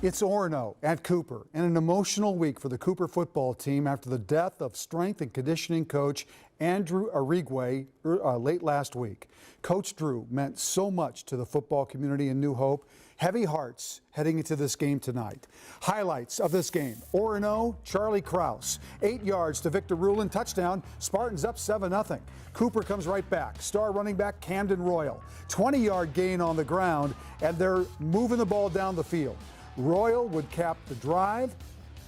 It's Orono at Cooper, and an emotional week for the Cooper football team after the death of strength and conditioning coach Andrew Arigwe late last week. Coach Drew meant so much to the football community in New Hope. Heavy hearts heading into this game tonight. Highlights of this game: Orono, Charlie Kraus, 8 yards to Victor Rulin, touchdown. Spartans up 7-0. Cooper comes right back. Star running back Camden Royal, 20-yard gain on the ground, and they're moving the ball down the field. Royal would cap the drive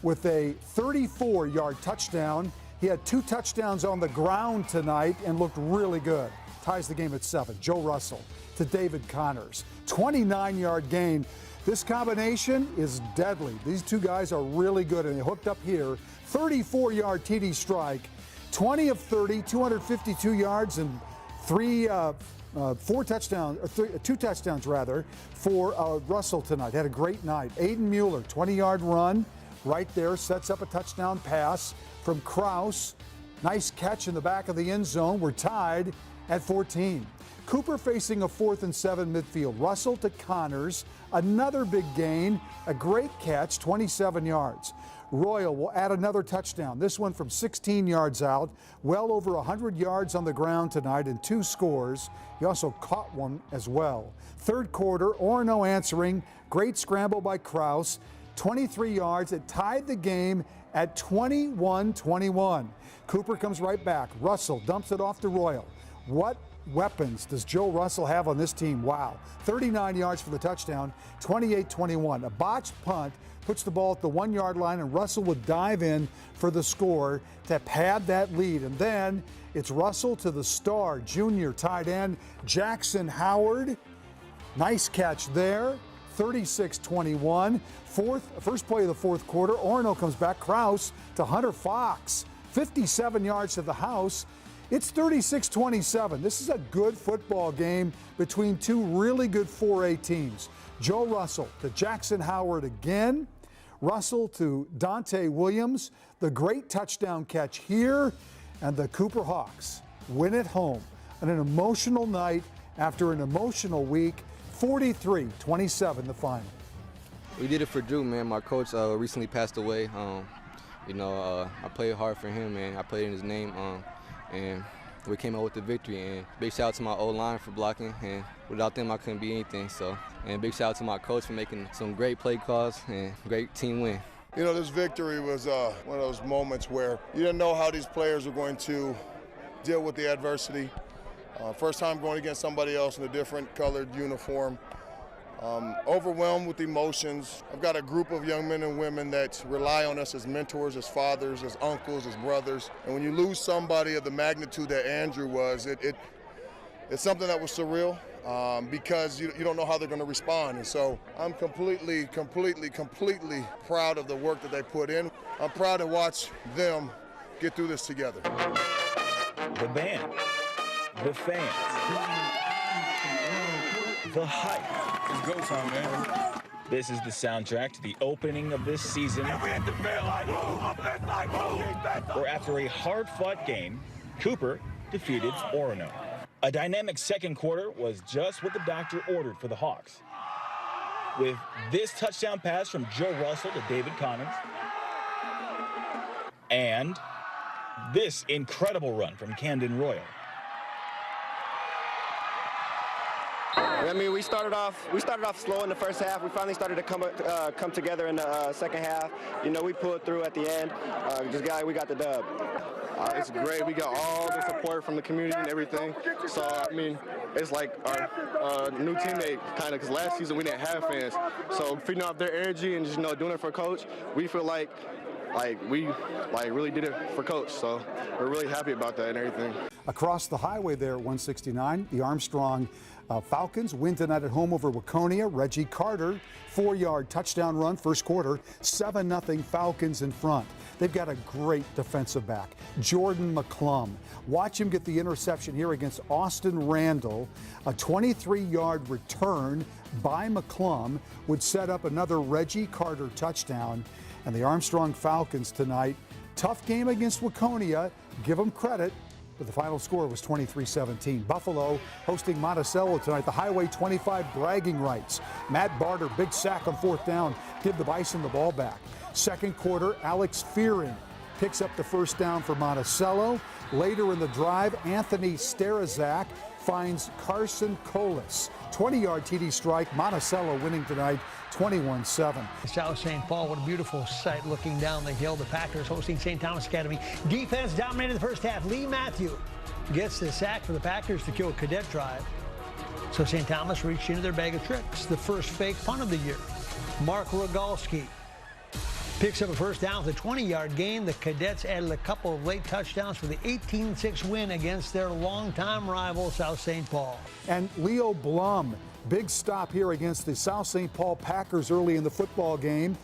with a 34-yard touchdown. He had 2 touchdowns on the ground tonight and looked really good. Ties the game at 7. Joe Russell to David Connors, 29-yard gain. This combination is deadly. These two guys are really good, and they hooked up here. 34-yard TD strike, 20 of 30, 252 yards, and 2 touchdowns rather for Russell tonight. Had a great night. Aiden Mueller, 20-yard run right there, sets up a touchdown pass from Kraus. Nice catch in the back of the end zone. We're tied at 14. Cooper facing a 4th and 7 midfield. Russell to Connors, another big gain, a great catch, 27 yards. Royal will add another touchdown, this one from 16 yards out, well over 100 yards on the ground tonight and 2 scores. He also caught one as well. Third quarter, Orono answering, great scramble by Kraus, 23 yards. It tied the game at 21-21. Cooper comes right back. Russell dumps it off to Royal. What weapons does Joe Russell have on this team? Wow. 39 yards for the touchdown, 28-21. A botched punt puts the ball at the 1-yard line, and Russell would dive in for the score to pad that lead. And then it's Russell to the star, junior tight end Jackson Howard. Nice catch there, 36-21. First play of the fourth quarter, Orono comes back. Kraus to Hunter Fox, 57 yards to the house. It's 36-27. This is a good football game between two really good 4A teams. Joe Russell to Jackson Howard again. Russell to Dante Williams. The great touchdown catch here. And the Cooper Hawks win at home on an emotional night after an emotional week. 43-27 the final. We did it for Drew, man. My coach recently passed away. I played hard for him, man. I played in his name. And we came out with the victory. And big shout out to my O-line for blocking, and without them I couldn't be anything. And big shout out to my coach for making some great play calls and great team win. You know, this victory was one of those moments where you didn't know how these players were going to deal with the adversity. First time going against somebody else in a different colored uniform. Overwhelmed with emotions. I've got a group of young men and women that rely on us as mentors, as fathers, as uncles, as brothers. And when you lose somebody of the magnitude that Andrew was, it's something that was surreal because you don't know how they're going to respond. And so I'm completely proud of the work that they put in. I'm proud to watch them get through this together. The band, the fans, the hype. It's go time, man. This is the soundtrack to the opening of this season, where after a hard-fought game, Cooper defeated Orono. A dynamic second quarter was just what the doctor ordered for the Hawks. With this touchdown pass from Joe Russell to David Connors, and this incredible run from Camden Royal. I mean, we started off slow in the first half. We finally started to come together in the second half. You know, we pulled through at the end. We got the dub. It's great. We got all the support from the community and everything. So, I mean, it's like our new teammate, kind of, because last season we didn't have fans. So, feeding off their energy and just, doing it for Coach, we feel like we really did it for Coach. So, we're really happy about that and everything. Across the highway there at 169, the Armstrong Falcons win tonight at home over Waconia. Reggie Carter, 4-yard touchdown run, first quarter, 7-0 Falcons in front. They've got a great defensive back, Jordan McClum. Watch him get the interception here against Austin Randall. A 23-yard return by McClum would set up another Reggie Carter touchdown. And the Armstrong Falcons tonight, tough game against Waconia. Give them credit. but the final score was 23-17. Buffalo hosting Monticello tonight. The Highway 25 bragging rights. Matt Barter, big sack on 4th down, give the Bison the ball back. Second quarter, Alex Fearing picks up the first down for Monticello. Later in the drive, Anthony Sterazak finds Carson Colas. 20-yard TD strike. Monticello winning tonight 21-7. South St. Paul, what a beautiful sight looking down the hill. The Packers hosting St. Thomas Academy. Defense dominated the first half. Lee Matthew gets the sack for the Packers to kill a cadet drive. So St. Thomas reached into their bag of tricks. The first fake punt of the year. Mark Rogalski picks up a first down with a 20-yard gain. The Cadets added a couple of late touchdowns for the 18-6 win against their longtime rival, South St. Paul. And Leo Blum, big stop here against the South St. Paul Packers early in the football game.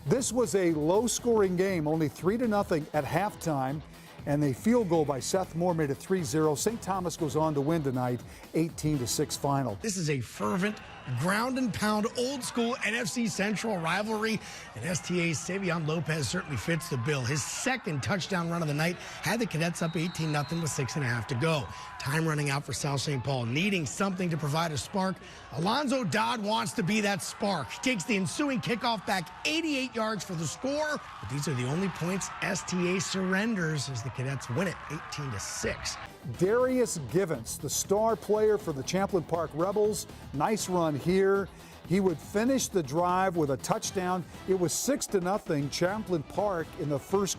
This was a low-scoring game, only 3-0 at halftime, and a field goal by Seth Moore made it 3-0. St. Thomas goes on to win tonight, 18-6 final. This is a fervent, ground and pound, old school NFC Central rivalry, and STA's Savion Lopez certainly fits the bill. His second touchdown run of the night had the Cadets up 18-0 with 6.5 to go. Time running out for South St. Paul, needing something to provide a spark. Alonzo Dodd wants to be that spark. He takes the ensuing kickoff back 88 yards for the score. But these are the only points STA surrenders as the Cadets win it 18-6. Darius Givens, the star player for the Champlin Park Rebels. Nice run here. He would finish the drive with a touchdown. It was 6-0 Champlin Park in the first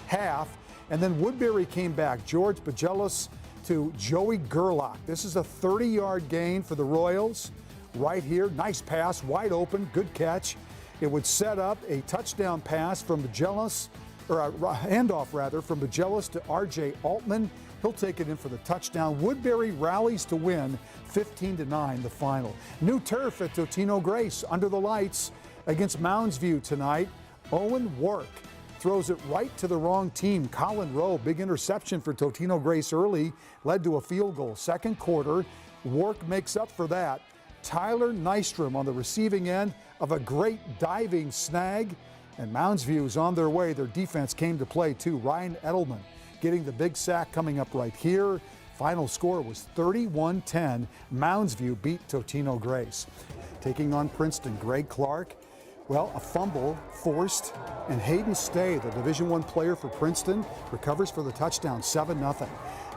half. And then Woodbury came back. George Bagelis to Joey Gerlach. This is a 30-yard gain for the Royals. Right here, nice pass, wide open, good catch. It would set up a touchdown pass from Bagelis, or a handoff rather, from Bagelis to R.J. Altman. He'll take it in for the touchdown. Woodbury rallies to win 15-9 the final. New turf at Totino-Grace under the lights against Mounds View tonight. Owen Wark throws it right to the wrong team. Colin Rowe, big interception for Totino-Grace early, led to a field goal. Second quarter, Wark makes up for that. Tyler Nystrom on the receiving end of a great diving snag, and Mounds View is on their way. Their defense came to play too. Ryan Edelman getting the big sack coming up right here. Final score was 31-10. Mounds View beat Totino-Grace. Taking on Princeton, Greg Clark. Well, a fumble forced, and Hayden Stay, the Division I player for Princeton, recovers for the touchdown, 7-0.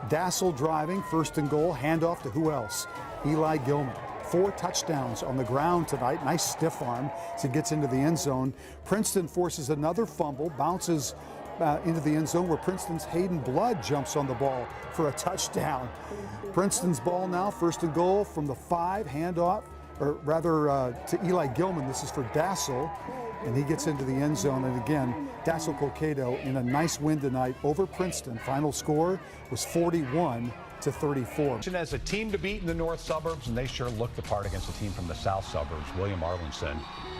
Dassel driving, first and goal, handoff to who else? Eli Gilman. 4 touchdowns on the ground tonight. Nice stiff arm as he gets into the end zone. Princeton forces another fumble, bounces into the end zone where Princeton's Hayden Blood jumps on the ball for a touchdown. Princeton's ball now, first and goal from the 5, handoff, or rather to Eli Gilman. This is for Dassel, and he gets into the end zone. And again, Dassel-Cokato in a nice win tonight over Princeton. Final score was 41-34. As a team to beat in the north suburbs, and they sure looked the part against a team from the south suburbs. William Arlinson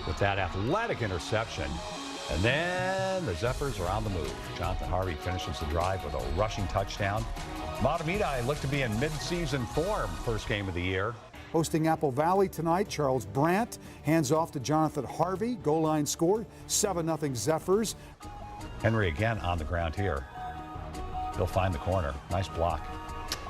with that athletic interception. And then the Zephyrs are on the move. Jonathan Harvey finishes the drive with a rushing touchdown. Mahtomedi looked to be in mid-season form, first game of the year. Hosting Apple Valley tonight, Charles Brandt hands off to Jonathan Harvey. Goal line score, 7-0 Zephyrs. Henry again on the ground here. He'll find the corner. Nice block.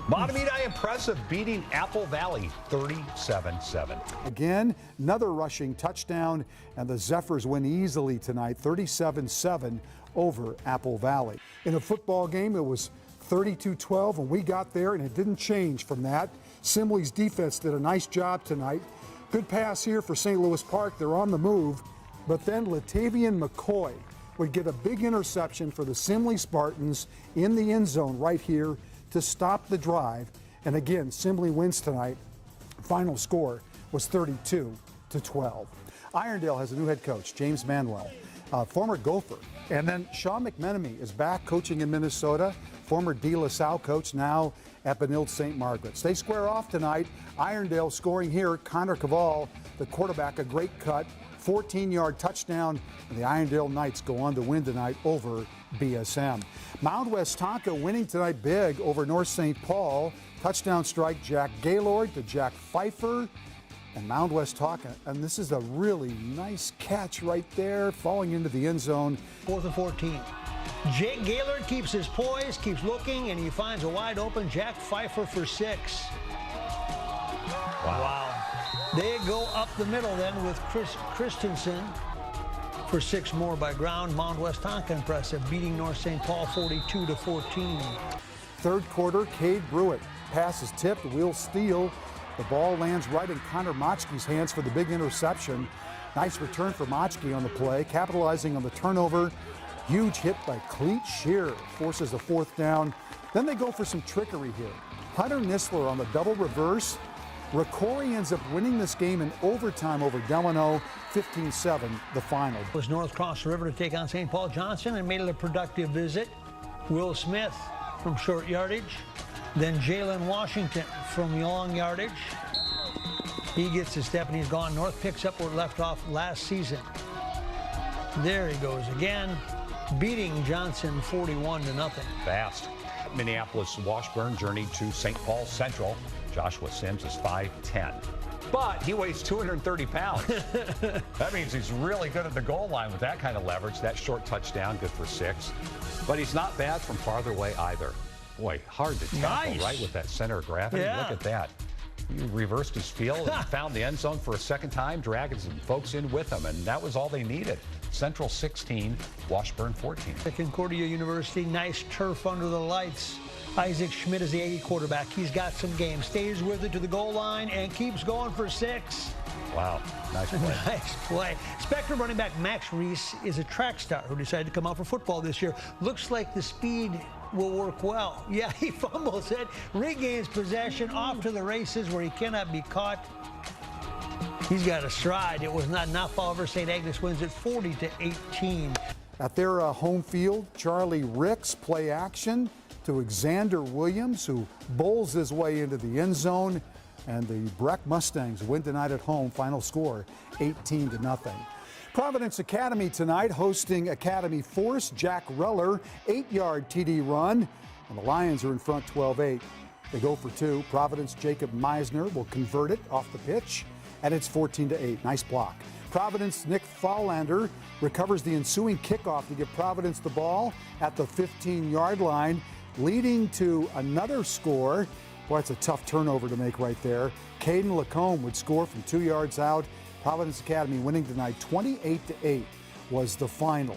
Mahtomedi impressive, beating Apple Valley 37-7. Again, another rushing touchdown, and the Zephyrs win easily tonight, 37-7 over Apple Valley. In a football game, it was 32-12 when we got there, and it didn't change from that. Simley's defense did a nice job tonight. Good pass here for St. Louis Park. They're on the move, but then Latavian McCoy would get a big interception for the Simley Spartans in the end zone right here to stop the drive. And again, Simley wins tonight. Final score was 32-12. Irondale has a new head coach, James Manuel, former Gopher. And then Sean McMenemy is back coaching in Minnesota, former De La Salle coach, now at Benilde St. Margaret's. They square off tonight. Irondale scoring here. Connor Cavall, the quarterback, a great cut, 14-yard touchdown, and the Irondale Knights go on to win tonight over BSM. Mound-Westonka winning tonight big over North St. Paul. Touchdown strike, Jack Gaylord to Jack Pfeiffer. And Mound-Westonka, and this is a really nice catch right there, falling into the end zone. 4th and 14. Jake Gaylord keeps his poise, keeps looking, and he finds a wide open Jack Pfeiffer for 6. Wow. They go up the middle then with Christensen for 6 more by ground. Mound-Westonka impressive, beating North St. Paul 42-14. Third quarter, Cade Brewitt. Pass is tipped, wheel steal. The ball lands right in Connor Motchke's hands for the big interception. Nice return for Motchke on the play, capitalizing on the turnover. Huge hit by Cleet Shearer, forces a 4th down. Then they go for some trickery here. Hunter Nisler on the double reverse. Rocori ends up winning this game in overtime over Delano, 15-7, the final. It was North crossed the river to take on St. Paul Johnson and made it a productive visit. Will Smith from short yardage. Then Jalen Washington from long yardage. He gets his step and he's gone. North picks up where it left off last season. There he goes again, beating Johnson 41-0. Fast. Minneapolis Washburn journeyed to St. Paul Central. Joshua Sims is 5'10", but he weighs 230 pounds. That means he's really good at the goal line with that kind of leverage. That short touchdown, good for 6. But he's not bad from farther away either. Boy, hard to tackle, right, with that center of gravity. Yeah. Look at that. He reversed his field and found the end zone for a second time, dragging some folks in with him, and that was all they needed. Central 16, Washburn 14. Concordia University, nice turf under the lights. Isaac Schmidt is the Aggie quarterback. He's got some game, stays with it to the goal line, and keeps going for 6. Wow, nice play. Nice play. Spectrum running back Max Reese is a track star who decided to come out for football this year. Looks like the speed will work well. Yeah, he fumbles it, regains possession, off to the races where he cannot be caught. He's got a stride. It was not enough. However, St. Agnes wins it 40-18. At their home field, Charlie Ricks play action to Xander Williams, who bowls his way into the end zone. And the BREC Mustangs win tonight at home. Final score, 18-0. Providence Academy tonight hosting Academy Force. Jack Reller, 8-yard TD run. And the Lions are in front 12-8. They go for 2. Providence Jacob Meisner will convert it off the pitch. And it's 14-8. Nice block. Providence Nick Fallander recovers the ensuing kickoff to give Providence the ball at the 15-yard line, leading to another score. Boy, it's a tough turnover to make right there. Caden Lacombe would score from 2 yards out. Providence Academy winning tonight 28-8 was the final.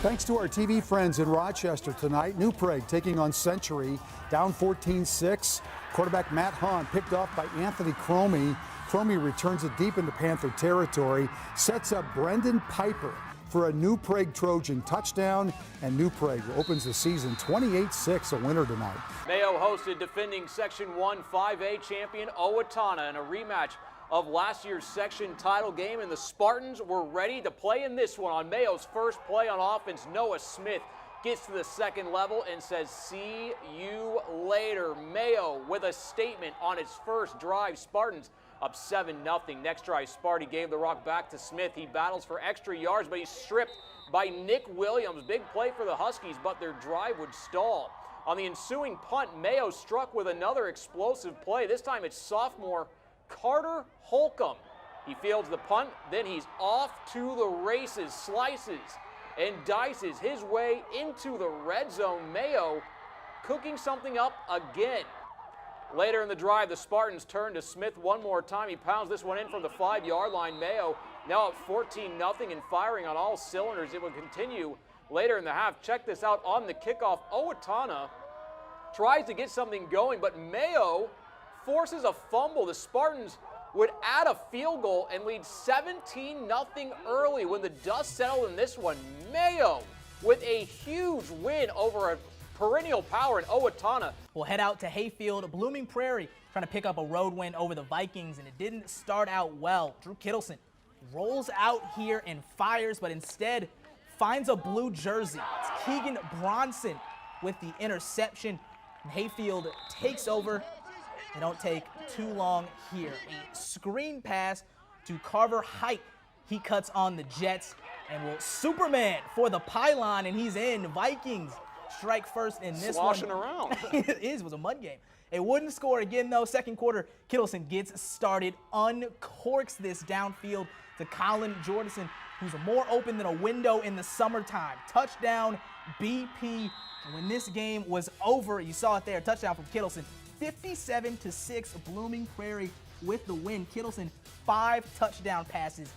Thanks to our TV friends in Rochester tonight. New Prague taking on Century, down 14-6. Quarterback Matt Hahn picked off by Anthony Cromie. Cromie returns it deep into Panther territory, sets up Brendan Piper for a New Prague Trojan touchdown, and New Prague opens the season 28-6, a winner tonight. Mayo hosted defending Section 1 5A champion Owatonna in a rematch of last year's section title game, and the Spartans were ready to play in this one. On Mayo's first play on offense, Noah Smith gets to the second level and says, "See you later." Mayo with a statement on its first drive. Spartans up 7-0. Next drive, Sparty gave the rock back to Smith. He battles for extra yards, but he's stripped by Nick Williams. Big play for the Huskies, but their drive would stall. On the ensuing punt, Mayo struck with another explosive play. This time it's sophomore Carter Holcomb. He fields the punt, then he's off to the races, slices and dices his way into the red zone. Mayo cooking something up again. Later in the drive, the Spartans turn to Smith one more time. He pounds this one in from the 5-yard line. Mayo now up 14-0 and firing on all cylinders. It will continue later in the half. Check this out on the kickoff. Owatonna tries to get something going, but Mayo forces a fumble. The Spartans would add a field goal and lead 17-0 early when the dust settled in this one. Mayo with a huge win over a perennial power in Owatonna. We'll head out to Hayfield, Blooming Prairie, trying to pick up a road win over the Vikings, and it didn't start out well. Drew Kittleson rolls out here and fires, but instead finds a blue jersey. It's Keegan Bronson with the interception, and Hayfield takes over. They don't take too long here. A screen pass to Carver Height. He cuts on the Jets and will Superman for the pylon, and he's in. Vikings strike first in this Sloshing one. around. It was a mud game. It wouldn't score again, though. Second quarter, Kittleson gets started, uncorks this downfield to Colin Jordison, who's more open than a window in the summertime. Touchdown, BP. And when this game was over, you saw it there, touchdown from Kittleson. 57-6, Blooming Prairie with the win. Kittleson, 5 touchdown passes